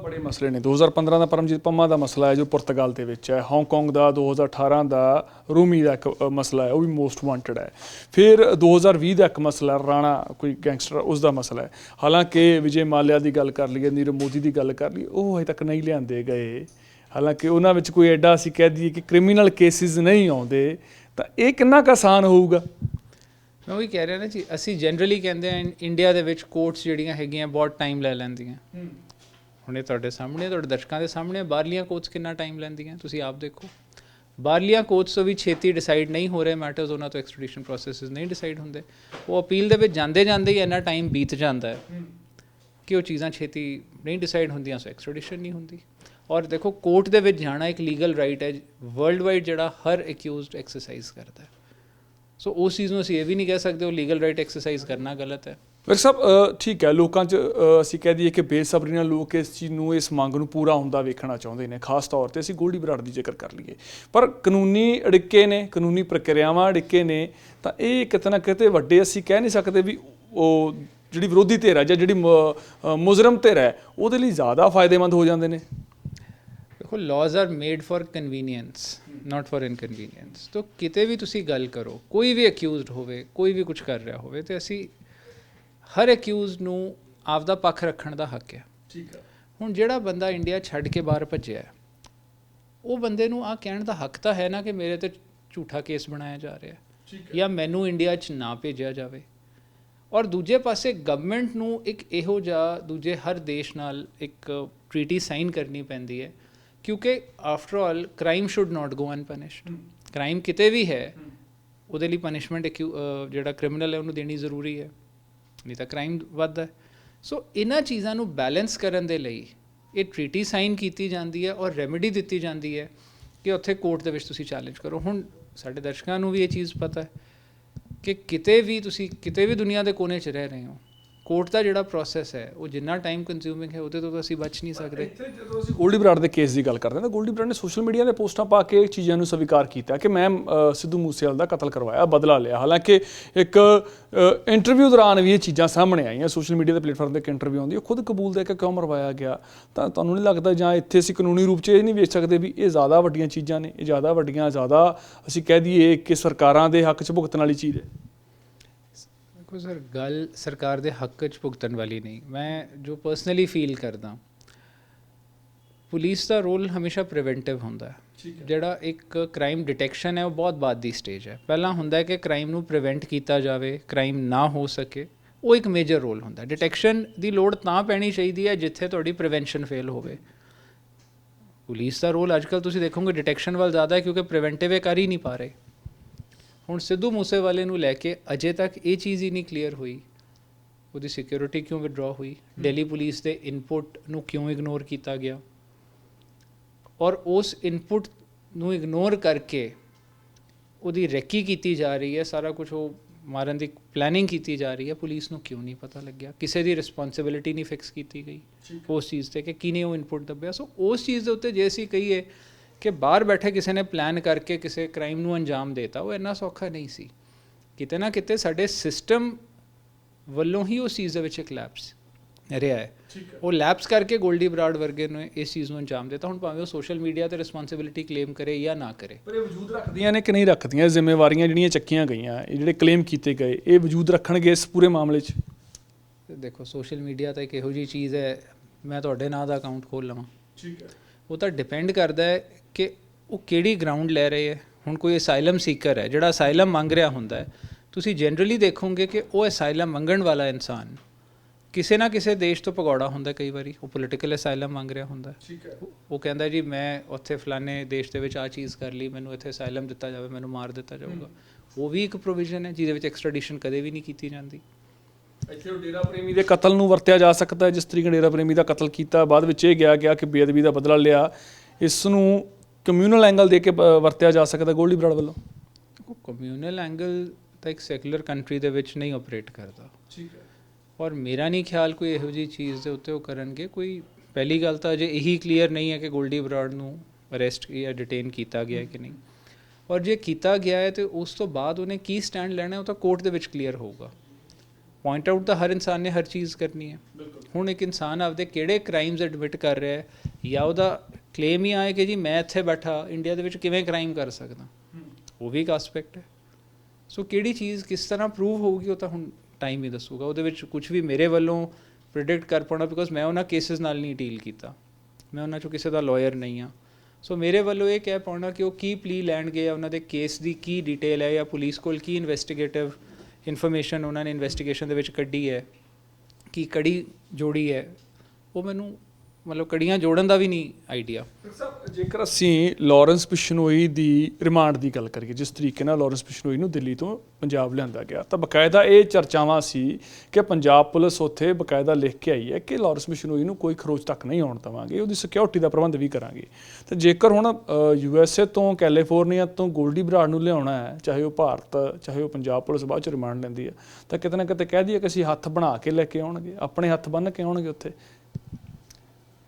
ਬੜੇ ਮਸਲੇ ਨੇ। 2015 ਦਾ ਪਰਮਜੀਤ ਪੰਮਾ ਦਾ ਮਸਲਾ ਹੈ ਜੋ ਪੁਰਤਗਾਲ ਦੇ ਵਿੱਚ ਹੈ। ਹਾਂਗਕਾਂਗ ਦਾ 2018 ਦਾ ਰੂਮੀ ਦਾ ਇੱਕ ਮਸਲਾ ਹੈ, ਉਹ ਵੀ ਮੋਸਟ ਵਾਂਟਡ ਹੈ। ਫਿਰ 2020 ਦਾ ਇੱਕ ਮਸਲਾ ਰਾਣਾ ਕੋਈ ਗੈਂਗਸਟਰ, ਉਸ ਦਾ ਮਸਲਾ ਹੈ। ਹਾਲਾਂਕਿ ਵਿਜੇ ਮਾਲਿਆ ਦੀ ਗੱਲ ਕਰ ਲਈਏ, ਨੀਰਵ ਮੋਦੀ ਦੀ ਗੱਲ ਕਰ ਲਈਏ, ਉਹ ਹਜੇ ਤੱਕ ਨਹੀਂ ਲਿਆਂਦੇ ਗਏ। ਹਾਲਾਂਕਿ ਉਹਨਾਂ ਵਿੱਚ ਕੋਈ ਐਡਾ ਅਸੀਂ ਕਹਿ ਦਈਏ ਕਿ ਕ੍ਰਿਮੀਨਲ ਕੇਸਿਸ ਨਹੀਂ ਆਉਂਦੇ, ਤਾਂ ਇਹ ਕਿੰਨਾ ਕੁ ਆਸਾਨ ਹੋਊਗਾ? ਮੈਂ ਉਹੀ ਕਹਿ ਰਿਹਾ ਨਾ ਜੀ, ਅਸੀਂ ਜਨਰਲੀ ਕਹਿੰਦੇ ਹਾਂ ਇੰਡੀਆ ਦੇ ਵਿੱਚ ਕੋਰਟਸ ਜਿਹੜੀਆਂ ਹੈਗੀਆਂ ਬਹੁਤ ਟਾਈਮ ਲੈ ਲੈਂਦੀਆਂ। ਹੁਣ ਇਹ ਤੁਹਾਡੇ ਸਾਹਮਣੇ, ਤੁਹਾਡੇ ਦਰਸ਼ਕਾਂ ਦੇ ਸਾਹਮਣੇ, ਬਾਹਰਲੀਆਂ ਕੋਰਟਸ ਕਿੰਨਾ ਟਾਈਮ ਲੈਂਦੀਆਂ ਤੁਸੀਂ ਆਪ ਦੇਖੋ। ਬਾਹਰਲੀਆਂ ਕੋਰਟਸ ਤੋਂ ਵੀ ਛੇਤੀ ਡਿਸਾਈਡ ਨਹੀਂ ਹੋ ਰਹੇ ਮੈਟਰਸ, ਉਹਨਾਂ ਤੋਂ ਐਕਸਟ੍ਰੈਡੀਸ਼ਨ ਪ੍ਰੋਸੈਸਿਸ ਨਹੀਂ ਡਿਸਾਈਡ ਹੁੰਦੇ। ਉਹ ਅਪੀਲ ਦੇ ਵਿੱਚ ਜਾਂਦੇ ਜਾਂਦੇ ਹੀ ਇੰਨਾ ਟਾਈਮ ਬੀਤ ਜਾਂਦਾ ਹੈ ਕਿ ਉਹ ਚੀਜ਼ਾਂ ਛੇਤੀ ਨਹੀਂ ਡਿਸਾਈਡ ਹੁੰਦੀਆਂ, ਸੋ ਐਕਸਟ੍ਰੈਡੀਸ਼ਨ ਨਹੀਂ ਹੁੰਦੀ। ਔਰ ਦੇਖੋ, ਕੋਰਟ ਦੇ ਵਿੱਚ ਜਾਣਾ ਇੱਕ ਲੀਗਲ ਰਾਈਟ ਹੈ ਵਰਲਡ ਵਾਈਡ ਜਿਹੜਾ ਹਰ ਅਕਿਊਜ਼ਡ ਐਕਸਰਸਾਈਜ਼ ਕਰਦਾ ਹੈ। ਸੋ ਉਸ ਚੀਜ਼ ਨੂੰ ਅਸੀਂ ਇਹ ਵੀ ਨਹੀਂ ਕਹਿ ਸਕਦੇ ਉਹ ਲੀਗਲ ਰਾਈਟ ਐਕਸਰਸਾਈਜ਼ ਕਰਨਾ ਗਲਤ ਹੈ। ਫਿਰ ਸਭ ਠੀਕ ਹੈ, ਲੋਕਾਂ 'ਚ ਅਸੀਂ ਕਹਿ ਦਈਏ ਕਿ ਬੇਸਬਰੀ ਨਾਲ ਲੋਕ ਇਸ ਚੀਜ਼ ਨੂੰ, ਇਸ ਮੰਗ ਨੂੰ ਪੂਰਾ ਹੁੰਦਾ ਵੇਖਣਾ ਚਾਹੁੰਦੇ ਨੇ। ਖਾਸ ਤੌਰ 'ਤੇ ਅਸੀਂ ਗੋਲਡੀ ਬਰਾੜ ਦੀ ਜ਼ਿਕਰ ਕਰ ਲਈਏ, ਪਰ ਕਾਨੂੰਨੀ ਅੜਿੱਕੇ ਨੇ, ਕਾਨੂੰਨੀ ਪ੍ਰਕਿਰਿਆਵਾਂ ਅੜਿੱਕੇ ਨੇ, ਤਾਂ ਇਹ ਕਿਤੇ ਨਾ ਕਿਤੇ ਵੱਡੇ ਅਸੀਂ ਕਹਿ ਨਹੀਂ ਸਕਦੇ ਵੀ ਉਹ ਜਿਹੜੀ ਵਿਰੋਧੀ ਧਿਰ ਹੈ ਜਾਂ ਜਿਹੜੀ ਮੁਜਰਮ ਧਿਰ ਹੈ ਉਹਦੇ ਲਈ ਜ਼ਿਆਦਾ ਫਾਇਦੇਮੰਦ ਹੋ ਜਾਂਦੇ ਨੇ। ਦੇਖੋ laws are made for convenience not for inconvenience। ਤੋ ਕਿਤੇ ਵੀ ਤੁਸੀਂ ਗੱਲ ਕਰੋ, ਕੋਈ ਵੀ ਅਕਿਊਜ਼ਡ ਹੋਵੇ, ਕੋਈ ਵੀ ਕੁਝ ਕਰ ਰਿਹਾ ਹੋਵੇ, ਤੇ ਅਸੀਂ ਹਰ ਅਕਿਊਜ਼ਡ ਨੂੰ ਆਪਦਾ ਪੱਖ ਰੱਖਣ ਦਾ ਹੱਕ ਹੈ। ਠੀਕ ਹੈ। ਹੁਣ ਜਿਹੜਾ ਬੰਦਾ ਇੰਡੀਆ ਛੱਡ ਕੇ ਬਾਹਰ ਭੱਜਿਆ ਹੈ, ਉਹ ਬੰਦੇ ਨੂੰ ਆਹ ਕਹਿਣ ਦਾ ਹੱਕ ਤਾਂ ਹੈ ਨਾ ਕਿ ਮੇਰੇ ਤੇ ਝੂਠਾ ਕੇਸ ਬਣਾਇਆ ਜਾ ਰਿਹਾ ਜਾਂ ਮੈਨੂੰ ਇੰਡੀਆ 'ਚ ਨਾ ਭੇਜਿਆ ਜਾਵੇ। ਔਰ ਦੂਜੇ ਪਾਸੇ ਗਵਰਨਮੈਂਟ ਨੂੰ ਇੱਕ ਇਹੋ ਜਿਹਾ ਦੂਜੇ ਹਰ ਦੇਸ਼ ਨਾਲ ਇੱਕ ਟ੍ਰੀਟੀ ਸਾਈਨ ਕਰਨੀ ਪੈਂਦੀ ਹੈ, ਕਿਉਂਕਿ after all crime should not go unpunished. Crime ਕਿਤੇ ਵੀ ਹੈ, ਉਹਦੇ ਲਈ ਪਨਿਸ਼ਮੈਂਟ ਜਿਹੜਾ ਕ੍ਰਿਮੀਨਲ ਹੈ ਉਹਨੂੰ ਦੇਣੀ ਜ਼ਰੂਰੀ ਹੈ, ਨਹੀਂ ਤਾਂ ਕ੍ਰਾਈਮ ਵੱਧਦਾ। ਸੋ ਇਹਨਾਂ ਚੀਜ਼ਾਂ ਨੂੰ ਬੈਲੈਂਸ ਕਰਨ ਦੇ ਲਈ ਇਹ ਟ੍ਰੀਟੀ ਸਾਈਨ ਕੀਤੀ ਜਾਂਦੀ ਹੈ ਔਰ ਰੈਮੇਡੀ ਦਿੱਤੀ ਜਾਂਦੀ ਹੈ ਕਿ ਉੱਥੇ ਕੋਰਟ ਦੇ ਵਿੱਚ ਤੁਸੀਂ ਚੈਲੰਜ ਕਰੋ। ਹੁਣ ਸਾਡੇ ਦਰਸ਼ਕਾਂ ਨੂੰ ਵੀ ਇਹ ਚੀਜ਼ ਪਤਾ ਹੈ ਕਿ ਕਿਤੇ ਵੀ ਤੁਸੀਂ ਕਿਤੇ ਵੀ ਦੁਨੀਆ ਦੇ ਕੋਨੇ 'ਚ ਰਹਿ ਰਹੇ ਹੋ, ਕੋਰਟ ਦਾ ਜਿਹੜਾ ਪ੍ਰੋਸੈਸ ਹੈ ਉਹ ਜਿੰਨਾ ਟਾਈਮ ਕੰਜ਼ਿਊਮਿੰਗ ਹੈ ਉਹਦੇ ਤੋਂ ਤਾਂ ਅਸੀਂ ਬਚ ਨਹੀਂ ਸਕਦੇ। ਜਦੋਂ ਅਸੀਂ ਗੋਲਡੀ ਬਰਾੜ ਦੇ ਕੇਸ ਦੀ ਗੱਲ ਕਰਦੇ ਹਾਂ ਤਾਂ ਗੋਲਡੀ ਬਰਾੜ ਨੇ ਸੋਸ਼ਲ ਮੀਡੀਆ 'ਤੇ ਪੋਸਟਾਂ ਪਾ ਕੇ ਚੀਜ਼ਾਂ ਨੂੰ ਸਵੀਕਾਰ ਕੀਤਾ ਕਿ ਮੈਂ ਸਿੱਧੂ ਮੂਸੇਵਾਲੇ ਦਾ ਕਤਲ ਕਰਵਾਇਆ, ਬਦਲਾ ਲਿਆ। ਹਾਲਾਂਕਿ ਇੱਕ ਇੰਟਰਵਿਊ ਦੌਰਾਨ ਵੀ ਇਹ ਚੀਜ਼ਾਂ ਸਾਹਮਣੇ ਆਈਆਂ, ਸੋਸ਼ਲ ਮੀਡੀਆ ਦੇ ਪਲੇਟਫਾਰਮ 'ਤੇ ਇੱਕ ਇੰਟਰਵਿਊ ਆਉਂਦੀ, ਉਹ ਖੁਦ ਕਬੂਲਦਾ ਕਿ ਕਿਉਂ ਮਰਵਾਇਆ ਗਿਆ। ਤਾਂ ਤੁਹਾਨੂੰ ਨਹੀਂ ਲੱਗਦਾ ਜਾਂ ਇੱਥੇ ਅਸੀਂ ਕਾਨੂੰਨੀ ਰੂਪ 'ਚ ਇਹ ਨਹੀਂ ਵੇਚ ਸਕਦੇ ਵੀ ਇਹ ਜ਼ਿਆਦਾ ਵੱਡੀਆਂ ਚੀਜ਼ਾਂ ਨੇ, ਇਹ ਜ਼ਿਆਦਾ ਵੱਡੀਆਂ ਜ਼ਿਆਦਾ ਅਸੀਂ ਕਹਿ ਦਈਏ ਕਿ ਸਰਕਾਰਾਂ ਦੇ ਹੱਕ 'ਚ ਭੁਗਤਣ ਵਾਲੀ ਚੀਜ਼ ਹੈ? ਦੇਖੋ ਸਰ, ਗੱਲ ਸਰਕਾਰ ਦੇ ਹੱਕ 'ਚ ਭੁਗਤਣ ਵਾਲੀ ਨਹੀਂ। ਮੈਂ ਜੋ ਪਰਸਨਲੀ ਫੀਲ ਕਰਦਾ, ਪੁਲਿਸ ਦਾ ਰੋਲ ਹਮੇਸ਼ਾ ਪ੍ਰੀਵੈਂਟਿਵ ਹੁੰਦਾ ਹੈ। ਜਿਹੜਾ ਇੱਕ ਕ੍ਰਾਈਮ ਡਿਟੈਕਸ਼ਨ ਹੈ ਉਹ ਬਹੁਤ ਬਾਅਦ ਦੀ ਸਟੇਜ ਹੈ। ਪਹਿਲਾਂ ਹੁੰਦਾ ਹੈ ਕਿ ਕ੍ਰਾਈਮ ਨੂੰ ਪ੍ਰੀਵੈਂਟ ਕੀਤਾ ਜਾਵੇ, ਕ੍ਰਾਈਮ ਨਾ ਹੋ ਸਕੇ, ਉਹ ਇੱਕ ਮੇਜਰ ਰੋਲ ਹੁੰਦਾ। ਡਿਟੈਕਸ਼ਨ ਦੀ ਲੋੜ ਤਾਂ ਪੈਣੀ ਚਾਹੀਦੀ ਹੈ ਜਿੱਥੇ ਤੁਹਾਡੀ ਪ੍ਰੀਵੈਂਸ਼ਨ ਫੇਲ ਹੋਵੇ। ਪੁਲਿਸ ਦਾ ਰੋਲ ਅੱਜ ਕੱਲ੍ਹ ਤੁਸੀਂ ਦੇਖੋਗੇ ਡਿਟੈਕਸ਼ਨ ਵੱਲ ਜ਼ਿਆਦਾ ਹੈ, ਕਿਉਂਕਿ ਪ੍ਰੀਵੈਂਟਿਵ ਇਹ ਕਰ ਹੀ ਨਹੀਂ ਪਾ ਰਹੇ। ਹੁਣ ਸਿੱਧੂ ਮੂਸੇਵਾਲੇ ਨੂੰ ਲੈ ਕੇ ਅਜੇ ਤੱਕ ਇਹ ਚੀਜ਼ ਹੀ ਨਹੀਂ ਕਲੀਅਰ ਹੋਈ, ਉਹਦੀ ਸਿਕਿਉਰਿਟੀ ਕਿਉਂ ਵਿਡਰਾ ਹੋਈ, ਦਿੱਲੀ ਪੁਲਿਸ ਦੇ ਇਨਪੁਟ ਨੂੰ ਕਿਉਂ ਇਗਨੋਰ ਕੀਤਾ ਗਿਆ, ਔਰ ਉਸ ਇਨਪੁਟ ਨੂੰ ਇਗਨੋਰ ਕਰਕੇ ਉਹਦੀ ਰੈਕੀ ਕੀਤੀ ਜਾ ਰਹੀ ਹੈ, ਸਾਰਾ ਕੁਝ ਉਹ ਮਾਰਨ ਦੀ ਪਲੈਨਿੰਗ ਕੀਤੀ ਜਾ ਰਹੀ ਹੈ, ਪੁਲਿਸ ਨੂੰ ਕਿਉਂ ਨਹੀਂ ਪਤਾ ਲੱਗਿਆ। ਕਿਸੇ ਦੀ ਰਿਸਪੌਂਸਿਬਿਲਿਟੀ ਨਹੀਂ ਫਿਕਸ ਕੀਤੀ ਗਈ ਉਸ ਚੀਜ਼ 'ਤੇ ਕਿ ਕਿਹਨੇ ਉਹ ਇਨਪੁਟ ਦੱਬਿਆ। ਸੋ ਉਸ ਚੀਜ਼ ਦੇ ਉੱਤੇ ਜੇ ਅਸੀਂ ਕਹੀਏ ਕਿ ਬਾਹਰ ਬੈਠੇ ਕਿਸੇ ਨੇ ਪਲਾਨ ਕਰਕੇ ਕਿਸੇ ਕ੍ਰਾਈਮ ਨੂੰ ਅੰਜਾਮ ਦੇਤਾ, ਉਹ ਇੰਨਾ ਸੌਖਾ ਨਹੀਂ ਸੀ। ਕਿਤੇ ਨਾ ਕਿਤੇ ਸਾਡੇ ਸਿਸਟਮ ਵੱਲੋਂ ਹੀ ਉਸ ਚੀਜ਼ ਦੇ ਵਿੱਚ ਇੱਕ ਲੈਪਸ ਰਿਹਾ ਹੈ। ਉਹ ਲੈਪਸ ਕਰਕੇ ਗੋਲਡੀ ਬਰਾੜ ਵਰਗੇ ਨੇ ਇਸ ਚੀਜ਼ ਨੂੰ ਅੰਜਾਮ ਦਿੱਤਾ। ਹੁਣ ਭਾਵੇਂ ਉਹ ਸੋਸ਼ਲ ਮੀਡੀਆ 'ਤੇ ਰਿਸਪੌਂਸਿਬਿਲਿਟੀ ਕਲੇਮ ਕਰੇ ਜਾਂ ਨਾ ਕਰੇ, ਪਰ ਇਹ ਵਜੂਦ ਰੱਖਦੀਆਂ ਨੇ ਕਿ ਨਹੀਂ ਰੱਖਦੀਆਂ? ਜ਼ਿੰਮੇਵਾਰੀਆਂ ਜਿਹੜੀਆਂ ਚੱਕੀਆਂ ਗਈਆਂ, ਇਹ ਜਿਹੜੇ ਕਲੇਮ ਕੀਤੇ ਗਏ, ਇਹ ਵਜੂਦ ਰੱਖਣਗੇ ਇਸ ਪੂਰੇ ਮਾਮਲੇ 'ਚ? ਦੇਖੋ, ਸੋਸ਼ਲ ਮੀਡੀਆ ਤਾਂ ਇੱਕ ਇਹੋ ਜਿਹੀ ਚੀਜ਼ ਹੈ, ਮੈਂ ਤੁਹਾਡੇ ਨਾਂ ਦਾ ਅਕਾਊਂਟ ਖੋਲ੍ਹ ਲਵਾਂ, ਠੀਕ ਹੈ, ਉਹ ਤਾਂ ਡਿਪੈਂਡ ਕਰਦਾ ਹੈ ਕਿ ਉਹ ਕਿਹੜੀ ਗਰਾਊਂਡ ਲੈ ਰਹੇ ਹੈ। ਹੁਣ ਕੋਈ ਅਸਾਈਲਮ ਸੀਕਰ ਹੈ, ਜਿਹੜਾ ਅਸਾਈਲਮ ਮੰਗ ਰਿਹਾ ਹੁੰਦਾ ਹੈ, ਤੁਸੀਂ ਜਨਰਲੀ ਦੇਖੋਗੇ ਕਿ ਉਹ ਅਸਾਈਲਮ ਮੰਗਣ ਵਾਲਾ ਇਨਸਾਨ ਕਿਸੇ ਨਾ ਕਿਸੇ ਦੇਸ਼ ਤੋਂ ਭਗੌੜਾ ਹੁੰਦਾ। ਕਈ ਵਾਰੀ ਉਹ ਪੋਲੀਟੀਕਲ ਅਸਾਈਲਮ ਮੰਗ ਰਿਹਾ ਹੁੰਦਾ, ਠੀਕ ਹੈ, ਉਹ ਕਹਿੰਦਾ ਜੀ ਮੈਂ ਉੱਥੇ ਫਲਾਣੇ ਦੇਸ਼ ਦੇ ਵਿੱਚ ਆਹ ਚੀਜ਼ ਕਰ ਲਈ, ਮੈਨੂੰ ਇੱਥੇ ਅਸਾਈਲਮ ਦਿੱਤਾ ਜਾਵੇ, ਮੈਨੂੰ ਮਾਰ ਦਿੱਤਾ ਜਾਊਗਾ। ਉਹ ਵੀ ਇੱਕ ਪ੍ਰੋਵੀਜ਼ਨ ਹੈ ਜਿਹਦੇ ਵਿੱਚ ਐਕਸਟ੍ਰੈਡੀਸ਼ਨ ਕਦੇ ਵੀ ਨਹੀਂ ਕੀਤੀ ਜਾਂਦੀ। ਇੱਥੇ ਉਹ ਡੇਰਾ ਪ੍ਰੇਮੀ ਦੇ ਕਤਲ ਨੂੰ ਵਰਤਿਆ ਜਾ ਸਕਦਾ ਹੈ, ਜਿਸ ਤਰੀਕੇ ਡੇਰਾ ਪ੍ਰੇਮੀ ਦਾ ਕਤਲ ਕੀਤਾ, ਬਾਅਦ ਵਿੱਚ ਇਹ ਗਿਆ ਕਿ ਬੇਅਦਬੀ ਦਾ ਬਦਲਾ ਲਿਆ, ਇਸ ਨੂੰ ਕਮਿਊਨਲ ਐਂਗਲ ਦੇ ਕੇ ਵਰਤਿਆ ਜਾ ਸਕਦਾ ਗੋਲਡੀ ਬਰਾੜ ਵੱਲੋਂ? ਕਮਿਊਨਲ ਐਂਗਲ ਤਾਂ ਇੱਕ ਸੈਕੂਲਰ ਕੰਟਰੀ ਦੇ ਵਿੱਚ ਨਹੀਂ ਆਪਰੇਟ ਕਰਦਾ, ਠੀਕ ਹੈ, ਔਰ ਮੇਰਾ ਨਹੀਂ ਖਿਆਲ ਕੋਈ ਇਹੋ ਜਿਹੀ ਚੀਜ਼ ਦੇ ਉੱਤੇ ਉਹ ਕਰਨਗੇ। ਕੋਈ ਪਹਿਲੀ ਗੱਲ ਤਾਂ ਅਜੇ ਇਹੀ ਕਲੀਅਰ ਨਹੀਂ ਹੈ ਕਿ ਗੋਲਡੀ ਬਰਾੜ ਨੂੰ ਅਰੈਸਟ ਜਾਂ ਡਿਟੇਨ ਕੀਤਾ ਗਿਆ ਕਿ ਨਹੀਂ, ਔਰ ਜੇ ਕੀਤਾ ਗਿਆ ਹੈ ਤੇ ਉਸ ਤੋਂ ਬਾਅਦ ਉਹਨੇ ਕੀ ਸਟੈਂਡ ਲੈਣਾ ਉਹ ਤਾਂ ਕੋਰਟ ਦੇ ਵਿੱਚ ਕਲੀਅਰ ਹੋਊਗਾ। ਪੁਆਇੰਟ ਆਊਟ ਤਾਂ ਹਰ ਇਨਸਾਨ ਨੇ ਹਰ ਚੀਜ਼ ਕਰਨੀ ਹੈ। ਹੁਣ ਇੱਕ ਇਨਸਾਨ ਆਪਦੇ ਕਿਹੜੇ ਕ੍ਰਾਈਮਸ ਐਡਮਿਟ ਕਰ ਰਿਹਾ ਹੈ, ਜਾਂ ਉਹਦਾ ਕਲੇਮ ਹੀ ਆਏ ਕਿ ਜੀ ਮੈਂ ਇੱਥੇ ਬੈਠਾ ਇੰਡੀਆ ਦੇ ਵਿੱਚ ਕਿਵੇਂ ਕ੍ਰਾਈਮ ਕਰ ਸਕਦਾ, ਉਹ ਵੀ ਇੱਕ ਆਸਪੈਕਟ ਹੈ। ਸੋ ਕਿਹੜੀ ਚੀਜ਼ ਕਿਸ ਤਰ੍ਹਾਂ ਪ੍ਰੂਵ ਹੋਊਗੀ ਉਹ ਤਾਂ ਹੁਣ ਟਾਈਮ ਹੀ ਦੱਸੂਗਾ। ਉਹਦੇ ਵਿੱਚ ਕੁਝ ਵੀ ਮੇਰੇ ਵੱਲੋਂ ਪ੍ਰਿਡਿਕਟ ਕਰ ਪਾਉਣਾ, ਬਿਕੋਜ਼ ਮੈਂ ਉਹਨਾਂ ਕੇਸਿਸ ਨਾਲ ਨਹੀਂ ਡੀਲ ਕੀਤਾ, ਮੈਂ ਉਹਨਾਂ 'ਚੋਂ ਕਿਸੇ ਦਾ ਲਾਇਰ ਨਹੀਂ ਹਾਂ। ਸੋ ਮੇਰੇ ਵੱਲੋਂ ਇਹ ਕਹਿ ਪਾਉਣਾ ਕਿ ਉਹ ਕੀ ਪਲੀ ਲੈਣਗੇ, ਉਹਨਾਂ ਦੇ ਕੇਸ ਦੀ ਕੀ ਡਿਟੇਲ ਹੈ, ਜਾਂ ਪੁਲਿਸ ਕੋਲ ਕੀ ਇਨਵੈਸਟੀਗੇਟਿਵ ਇਨਫੋਰਮੇਸ਼ਨ ਉਹਨਾਂ ਨੇ ਇਨਵੈਸਟੀਗੇਸ਼ਨ ਦੇ ਵਿੱਚ ਕੱਢੀ ਹੈ, ਕੀ ਕੜੀ ਜੋੜੀ ਹੈ, ਉਹ ਮੈਨੂੰ ਮਤਲਬ ਕੜੀਆਂ ਜੋੜਨ ਦਾ ਵੀ ਨਹੀਂ ਆਈਡੀਆ। ਜੇਕਰ ਅਸੀਂ ਲਾਰੈਂਸ ਬਿਸ਼ਨੋਈ ਦੀ ਰਿਮਾਂਡ ਦੀ ਗੱਲ ਕਰੀਏ, ਜਿਸ ਤਰੀਕੇ ਨਾਲ ਲਾਰੈਂਸ ਬਿਸ਼ਨੋਈ ਨੂੰ ਦਿੱਲੀ ਤੋਂ ਪੰਜਾਬ ਲਿਆਂਦਾ ਗਿਆ, ਤਾਂ ਬਕਾਇਦਾ ਇਹ ਚਰਚਾਵਾਂ ਸੀ ਕਿ ਪੰਜਾਬ ਪੁਲਿਸ ਉੱਥੇ ਬਕਾਇਦਾ ਲਿਖ ਕੇ ਆਈ ਹੈ ਕਿ ਲਾਰੈਂਸ ਬਿਸ਼ਨੋਈ ਨੂੰ ਕੋਈ ਖਰੋਚ ਤੱਕ ਨਹੀਂ ਆਉਣ ਦੇਵਾਂਗੇ, ਉਹਦੀ ਸਿਕਿਉਰਿਟੀ ਦਾ ਪ੍ਰਬੰਧ ਵੀ ਕਰਾਂਗੇ। ਤਾਂ ਜੇਕਰ ਹੁਣ USA ਤੋਂ ਕੈਲੀਫੋਰਨੀਆ ਤੋਂ ਗੋਲਡੀ ਬਰਾੜ ਨੂੰ ਲਿਆਉਣਾ ਹੈ, ਚਾਹੇ ਉਹ ਭਾਰਤ ਚਾਹੇ ਉਹ ਪੰਜਾਬ ਪੁਲਿਸ ਬਾਅਦ 'ਚ ਰਿਮਾਂਡ ਲੈਂਦੀ ਹੈ, ਤਾਂ ਕਿਤੇ ਨਾ ਕਿਤੇ ਕਹਿ ਦਈਏ ਕਿ ਅਸੀਂ ਹੱਥ ਬਣਾ ਕੇ ਲੈ ਕੇ ਆਉਣਗੇ, ਆਪਣੇ ਹੱਥ ਬੰਨ੍ਹ ਕੇ ਆਉਣਗੇ ਉੱਥੇ।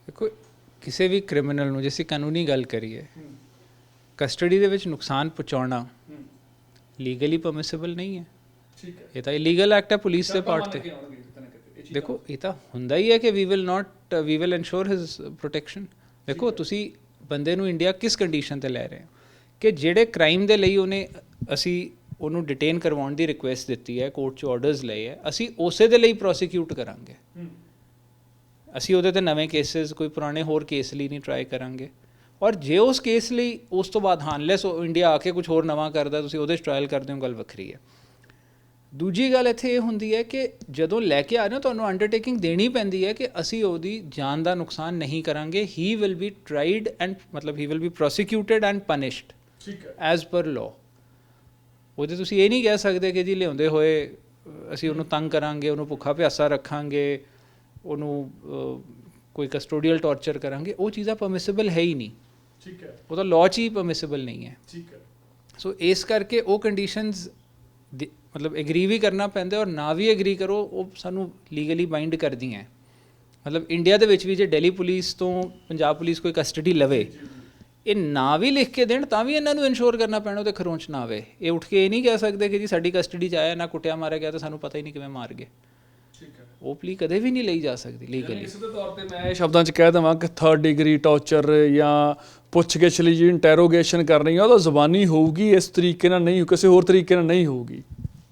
ਦੇਖੋ, ਕਿਸੇ ਵੀ ਕ੍ਰਿਮੀਨਲ ਨੂੰ ਜੇ ਅਸੀਂ ਕਾਨੂੰਨੀ ਗੱਲ ਕਰੀਏ, ਕਸਟਡੀ ਦੇ ਵਿੱਚ ਨੁਕਸਾਨ ਪਹੁੰਚਾਉਣਾ ਲੀਗਲੀ ਪਰਮਿਸਿਬਲ ਨਹੀਂ ਹੈ। ਠੀਕ ਹੈ, ਇਹ ਤਾਂ ਇਲੀਗਲ ਐਕਟ ਹੈ ਪੁਲਿਸ ਦੇ ਪਾਰਟ 'ਤੇ। ਦੇਖੋ, ਇਹ ਤਾਂ ਹੁੰਦਾ ਹੀ ਹੈ ਕਿ we will insure his protection. ਦੇਖੋ, ਤੁਸੀਂ ਬੰਦੇ ਨੂੰ ਇੰਡੀਆ ਕਿਸ ਕੰਡੀਸ਼ਨ ਤੇ ਲੈ ਰਹੇ ਹਾਂ ਕਿ ਜਿਹੜੇ ਕ੍ਰਾਈਮ ਦੇ ਲਈ ਅਸੀਂ ਉਹਨੂੰ ਡਿਟੇਨ ਕਰਵਾਉਣ ਦੀ ਰਿਕੁਐਸਟ ਦਿੱਤੀ ਹੈ, ਕੋਰਟ 'ਚ ਆਰਡਰਸ ਲਏ ਹੈ, ਅਸੀਂ ਉਸੇ ਦੇ ਲਈ ਪ੍ਰੋਸੀਕਿਊਟ ਕਰਾਂਗੇ। ਅਸੀਂ ਉਹਦੇ 'ਤੇ ਨਵੇਂ ਕੇਸਿਸ ਕੋਈ ਪੁਰਾਣੇ ਹੋਰ ਕੇਸ ਲਈ ਨਹੀਂ ਟਰਾਈ ਕਰਾਂਗੇ। ਔਰ ਜੇ ਉਸ ਕੇਸ ਲਈ ਉਸ ਤੋਂ ਬਾਅਦ ਅਨਲੈਸ ਉਹ ਇੰਡੀਆ ਆ ਕੇ ਕੁਝ ਹੋਰ ਨਵਾਂ ਕਰਦਾ ਤੁਸੀਂ ਉਹਦੇ 'ਚ ਟਰਾਇਲ ਕਰਦੇ ਹੋ, ਗੱਲ ਵੱਖਰੀ ਹੈ। ਦੂਜੀ ਗੱਲ ਇੱਥੇ ਇਹ ਹੁੰਦੀ ਹੈ ਕਿ ਜਦੋਂ ਲੈ ਕੇ ਆ ਰਹੇ ਹੋ ਤੁਹਾਨੂੰ ਅੰਡਰਟੇਕਿੰਗ ਦੇਣੀ ਪੈਂਦੀ ਹੈ ਕਿ ਅਸੀਂ ਉਹਦੀ ਜਾਨ ਦਾ ਨੁਕਸਾਨ ਨਹੀਂ ਕਰਾਂਗੇ। He will be tried and ਮਤਲਬ he will be prosecuted and punished as per law. ਉਹਦੇ ਤੁਸੀਂ ਇਹ ਨਹੀਂ ਕਹਿ ਸਕਦੇ ਕਿ ਜੀ ਲਿਆਉਂਦੇ ਹੋਏ ਅਸੀਂ ਉਹਨੂੰ ਤੰਗ ਕਰਾਂਗੇ, ਉਹਨੂੰ ਭੁੱਖਾ ਪਿਆਸਾ ਰੱਖਾਂਗੇ, ਉਹਨੂੰ ਕੋਈ ਕਸਟੋਡੀਅਲ ਟੌਰਚਰ ਕਰਾਂਗੇ। ਉਹ ਚੀਜ਼ਾਂ ਪਰਮਿਸਿਬਲ ਹੈ ਹੀ ਨਹੀਂ। ਉਹ ਤਾਂ ਲਾਅ 'ਚ ਹੀ ਪਰਮਿਸਿਬਲ ਨਹੀਂ ਹੈ। ਸੋ ਇਸ ਕਰਕੇ ਉਹ ਕੰਡੀਸ਼ਨਸ ਮਤਲਬ ਐਗਰੀ ਵੀ ਕਰਨਾ ਪੈਂਦਾ ਔਰ ਨਾ ਵੀ ਐਗਰੀ ਕਰੋ ਉਹ ਸਾਨੂੰ ਲੀਗਲੀ ਬਾਈਂਡ ਕਰਦੀਆਂ। ਮਤਲਬ ਇੰਡੀਆ ਦੇ ਵਿੱਚ ਵੀ ਜੇ ਦਿੱਲੀ ਪੁਲਿਸ ਤੋਂ ਪੰਜਾਬ ਪੁਲਿਸ ਕੋਈ ਕਸਟਡੀ ਲਵੇ, ਇਹ ਨਾ ਵੀ ਲਿਖ ਕੇ ਦੇਣ ਤਾਂ ਵੀ ਇਹਨਾਂ ਨੂੰ ਇਨਸ਼ੋਰ ਕਰਨਾ ਪੈਣਾ ਉਹਦੇ ਖਰੋਂ 'ਚ ਨਾ ਆਵੇ। ਇਹ ਉੱਠ ਕੇ ਇਹ ਨਹੀਂ ਕਹਿ ਸਕਦੇ ਕਿ ਜੀ ਸਾਡੀ ਕਸਟਡੀ 'ਚ ਆਇਆ, ਨਾ ਕੁੱਟਿਆ ਮਾਰਿਆ ਗਿਆ ਤਾਂ ਸਾਨੂੰ ਪਤਾ ਹੀ ਨਹੀਂ ਕਿਵੇਂ ਮਾਰ ਗਏ। ਉਹ ਪਲੀ ਕਦੇ ਵੀ ਨਹੀਂ ਲਈ ਜਾ ਸਕਦੀ ਲੀਗਲੀ। ਇਸ ਦੇ ਤੌਰ ਤੇ ਮੈਂ ਇਹ ਸ਼ਬਦਾਂ 'ਚ ਕਹਿ ਦੇਵਾਂ ਕਿ 3rd ਡਿਗਰੀ ਟੌਰਚਰ ਜਾਂ ਪੁੱਛਗਿੱਛ ਲਈ ਜਿਹੜੀ ਇੰਟੈਰੋਗੇਸ਼ਨ ਕਰਨੀ ਆ ਉਹ ਤਾਂ ਜ਼ੁਬਾਨੀ ਹੋਊਗੀ, ਇਸ ਤਰੀਕੇ ਨਾਲ ਨਹੀਂ, ਕਿਸੇ ਹੋਰ ਤਰੀਕੇ ਨਾਲ ਨਹੀਂ ਹੋਊਗੀ।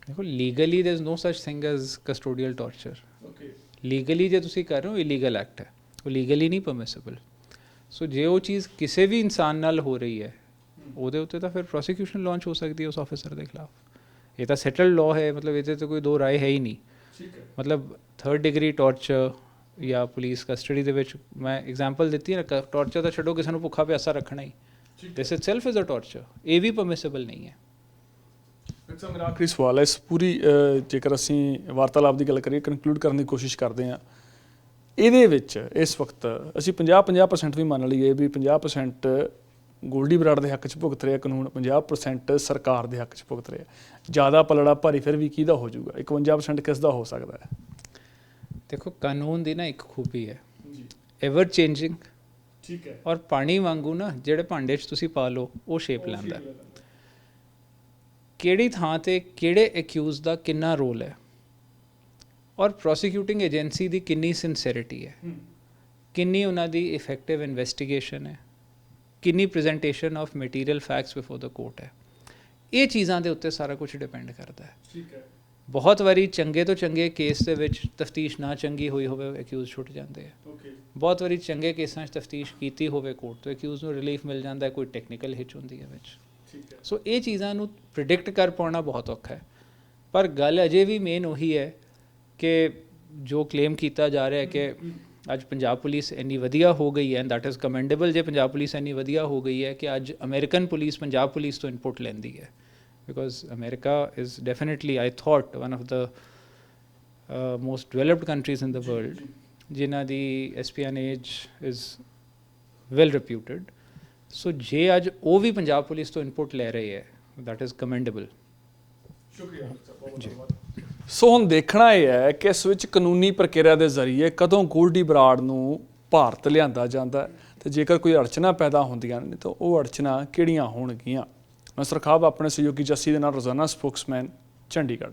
ਦੇਖੋ legally there is no such thing as custodial torture. Legally ਜੇ ਤੁਸੀਂ ਕਰ ਰਹੇ ਹੋ ਇਲੀਗਲ ਐਕਟ ਹੈ, ਉਹ ਲੀਗਲੀ ਨਹੀਂ ਪਰਮਿਸਿਬਲ। ਸੋ ਜੇ ਉਹ ਚੀਜ਼ ਕਿਸੇ ਵੀ ਇਨਸਾਨ ਨਾਲ ਹੋ ਰਹੀ ਹੈ ਉਹਦੇ ਉੱਤੇ ਤਾਂ ਫਿਰ ਪ੍ਰੋਸੀਕਿਊਸ਼ਨ ਲਾਂਚ ਹੋ ਸਕਦੀ ਹੈ ਉਸ ਆਫਿਸਰ ਦੇ ਖਿਲਾਫ। ਇਹ ਤਾਂ ਸੈਟਲਡ ਲਾਅ ਹੈ, ਮਤਲਬ ਇਹਦੇ 'ਤੇ ਕੋਈ ਦੋ ਰਾਏ ਹੈ ਹੀ ਨਹੀਂ। ਮਤਲਬ 3rd ਡਿਗਰੀ ਟੌਰਚਰ ਜਾਂ ਪੁਲਿਸ ਕਸਟਡੀ ਦੇ ਵਿੱਚ ਮੈਂ ਐਗਜ਼ਾਮਪਲ ਦਿੱਤੀ ਨਾ, ਟੌਰਚਰ ਤਾਂ ਛੱਡੋ, ਕਿਸੇ ਨੂੰ ਭੁੱਖਾ ਪਿਆਸਾ ਰੱਖਣਾ ਹੀ ਦਿਸ ਇਟਸੈਲਫ ਇਜ਼ ਅ ਟੌਰਚਰ, ਇਹ ਵੀ ਪਰਮਿਸਿਬਲ ਨਹੀਂ ਹੈ। ਮੇਰਾ ਆਖਰੀ ਸਵਾਲ ਹੈ, ਇਸ ਪੂਰੀ ਜੇਕਰ ਅਸੀਂ ਵਾਰਤਾਲਾਪ ਦੀ ਗੱਲ ਕਰੀਏ, ਕਨਕਲੂਡ ਕਰਨ ਦੀ ਕੋਸ਼ਿਸ਼ ਕਰਦੇ ਹਾਂ, ਇਹਦੇ ਵਿੱਚ ਇਸ ਵਕਤ ਅਸੀਂ 50% ਵੀ ਮੰਨ ਲਈਏ ਵੀ 50% ਗੋਲਡੀ ਬਰਾੜ ਦੇ ਹੱਕ 'ਚ ਭੁਗਤ ਰਿਹਾ ਕਾਨੂੰਨ, 50% ਸਰਕਾਰ ਦੇ ਹੱਕ 'ਚ ਭੁਗਤ ਰਿਹਾ। ਜ਼ਿਆਦਾ ਪਲੜਾ ਭਾਰੀ ਫਿਰ ਵੀ ਕਿਹਦਾ ਹੋ ਜਾਊਗਾ? 51% ਕਿਸ ਦਾ ਹੋ ਸਕਦਾ ਹੈ? ਦੇਖੋ ਕਾਨੂੰਨ ਦੀ ਨਾ ਇੱਕ ਖੂਬੀ ਹੈ, ਐਵਰ ਚੇਂਜਿੰਗ। ਠੀਕ ਹੈ। ਔਰ ਪਾਣੀ ਵਾਂਗੂ ਨਾ ਜਿਹੜੇ ਭਾਂਡੇ 'ਚ ਤੁਸੀਂ ਪਾ ਲਓ ਉਹ ਸ਼ੇਪ ਲੈਂਦਾ। ਕਿਹੜੀ ਥਾਂ 'ਤੇ ਕਿਹੜੇ ਐਕਿਊਜ਼ ਦਾ ਕਿੰਨਾ ਰੋਲ ਹੈ ਔਰ ਪ੍ਰੋਸੀਕਿਊਟਿੰਗ ਏਜੰਸੀ ਦੀ ਕਿੰਨੀ ਸਿੰਸੈਰਿਟੀ ਹੈ, ਕਿੰਨੀ ਉਹਨਾਂ ਦੀ ਇਫੈਕਟਿਵ ਇਨਵੈਸਟੀਗੇਸ਼ਨ ਹੈ, ਕਿੰਨੀ presentation of material facts before the court ਹੈ, ਇਹ ਚੀਜ਼ਾਂ ਦੇ ਉੱਤੇ ਸਾਰਾ ਕੁਝ ਡਿਪੈਂਡ ਕਰਦਾ ਹੈ। ਠੀਕ ਹੈ। ਬਹੁਤ ਵਾਰੀ ਚੰਗੇ ਤੋਂ ਚੰਗੇ ਕੇਸ ਦੇ ਵਿੱਚ ਤਫਤੀਸ਼ ਨਾ ਚੰਗੀ ਹੋਈ ਹੋਵੇ, ਐਕਿਊਜ਼ ਛੁੱਟ ਜਾਂਦੇ ਆ। ਬਹੁਤ ਵਾਰੀ ਚੰਗੇ ਕੇਸਾਂ 'ਚ ਤਫਤੀਸ਼ ਕੀਤੀ ਹੋਵੇ ਕੋਰਟ ਤੋਂ, ਐਕਿਊਜ਼ ਨੂੰ ਰਿਲੀਫ ਮਿਲ ਜਾਂਦਾ, ਕੋਈ ਟੈਕਨੀਕਲ ਹਿੱਚ ਹੁੰਦੀ ਹੈ ਵਿੱਚ। ਸੋ ਇਹ ਚੀਜ਼ਾਂ ਨੂੰ ਪ੍ਰਿਡਿਕਟ ਕਰ ਪਾਉਣਾ ਬਹੁਤ ਔਖਾ ਹੈ। ਪਰ ਗੱਲ ਅਜੇ ਵੀ ਮੇਨ ਉਹੀ ਹੈ ਕਿ ਜੋ ਕਲੇਮ ਕੀਤਾ ਜਾ ਰਿਹਾ ਹੈ ਕਿ ਅੱਜ ਪੰਜਾਬ ਪੁਲਿਸ ਇੰਨੀ ਵਧੀਆ ਹੋ ਗਈ ਹੈ, ਦੈਟ ਇਜ਼ ਕਮੈਂਡੇਬਲ। ਜੇ ਪੰਜਾਬ ਪੁਲਿਸ ਇੰਨੀ ਵਧੀਆ ਹੋ ਗਈ ਹੈ ਕਿ ਅੱਜ ਅਮਰੀਕਨ ਪੁਲਿਸ ਪੰਜਾਬ ਪੁਲਿਸ ਤੋਂ ਇਨਪੁਟ ਲੈਂਦੀ ਹੈ, because America is definitely I thought one of the most developed countries in the world, ਜਿਨ੍ਹਾਂ ਦੀ ਐਸਪੀਐਨਏਜ ਇਜ਼ ਵੈਲ ਰਿਪਿਊਟਡ। ਸੋ ਜੇ ਅੱਜ ਉਹ ਵੀ ਪੰਜਾਬ ਪੁਲਿਸ ਤੋਂ ਇਨਪੁਟ ਲੈ ਰਹੇ ਹੈ, ਦੈਟ ਇਜ਼ ਕਮੈਂਡੇਬਲ। ਸ਼ੁਕਰੀਆ ਜੀ। ਸੋ ਹੁਣ ਦੇਖਣਾ ਇਹ ਹੈ ਕਿ ਇਸ ਵਿੱਚ ਕਾਨੂੰਨੀ ਪ੍ਰਕਿਰਿਆ ਦੇ ਜ਼ਰੀਏ ਕਦੋਂ ਗੋਲਡੀ ਬਰਾੜ ਨੂੰ ਭਾਰਤ ਲਿਆਂਦਾ ਜਾਂਦਾ ਤੇ ਜੇਕਰ ਕੋਈ ਅੜਚਨਾ ਪੈਦਾ ਹੁੰਦੀਆਂ ਨੇ ਤਾਂ ਉਹ ਅੜਚਨਾ ਕਿਹੜੀਆਂ ਹੋਣਗੀਆਂ। ਮੈਂ ਸਰਖਾਬ ਆਪਣੇ ਸਹਿਯੋਗੀ ਜੱਸੀ ਦੇ ਨਾਲ ਰੋਜ਼ਾਨਾ ਸਪੋਕਸਮੈਨ, ਚੰਡੀਗੜ੍ਹ।